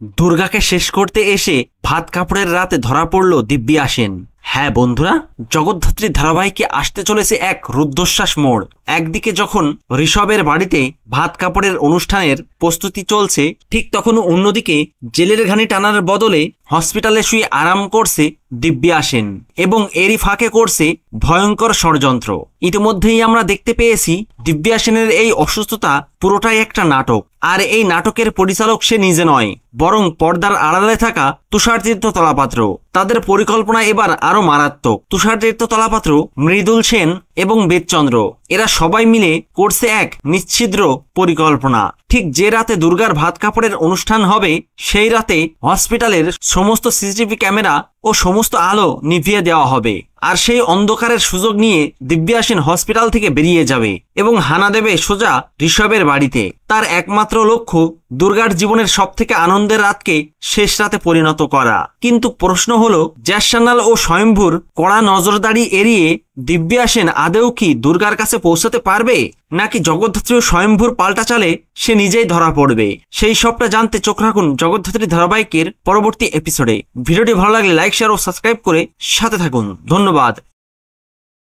দুর্গাকে শেষ করতে এসে ভাত কাপড়ের রাতে ধরা পড়ল দিব্যা সেন। হ্যাঁ বন্ধুরা, জগদ্ধাত্রী ধারাবাহিকে আসতে চলেছে এক রুদ্ধশ্বাস মোড়। একদিকে যখন ঋষভের বাড়িতে ভাত কাপড়ের অনুষ্ঠানের প্রস্তুতি চলছে, ঠিক তখন অন্যদিকে জেলের ঘানি টানার বদলে হসপিটালে শুয়ে আরাম করছে দিব্যা সেন এবং এরই ফাঁকে করছে ভয়ঙ্কর ষড়যন্ত্র। ইতিমধ্যেই আমরা দেখতে পেয়েছি দিব্যা সেনের এই অসুস্থতা পুরোটাই একটা নাটক, আর এই নাটকের পরিচালক সে নিজে নয়, বরং পর্দার আড়ালে থাকা তুষারতীর্থ তলাপাত্র। তাদের পরিকল্পনা এবার আরো মারাত্মক। তুষারতীর্থ তলাপাত্র, মৃদুল সেন এবং বেদচন্দ্র এরা সবাই মিলে করছে এক নিশ্ছিদ্র পরিকল্পনা। ঠিক যে রাতে দুর্গার ভাত কাপড়ের অনুষ্ঠান হবে, সেই রাতে হসপিটালের সমস্ত সিসিটিভি ক্যামেরা ও সমস্ত আলো নিভিয়ে দেওয়া হবে, আর সেই অন্ধকারের সুযোগ নিয়ে দিব্যা সেন হসপিটাল থেকে বেরিয়ে যাবে এবং হানা দেবে সোজা ঋষভের বাড়িতে। তার একমাত্র লক্ষ্য দুর্গার জীবনের সবথেকে আনন্দের রাতকে শেষ রাতে পরিণত করা। কিন্তু প্রশ্ন হলো, জ্যাসান্নাল ও স্বয়ম্ভুর কড়া নজরদারি এড়িয়ে দিব্যা সেন আদেও কি দুর্গার কাছে পৌঁছাতে পারবে, নাকি জগদ্ধাত্রী ও স্বয়ম্ভুর পাল্টা চালে সে নিজেই ধরা পড়বে? সেই সবটা জানতে চোখ রাখুন জগদ্ধাত্রী ধারাবাহিকের পরবর্তী এপিসোডে। ভিডিওটি ভালো লাগলে লাইক, শেয়ার ও সাবস্ক্রাইব করে সাথে থাকুন। ধন্যবাদ।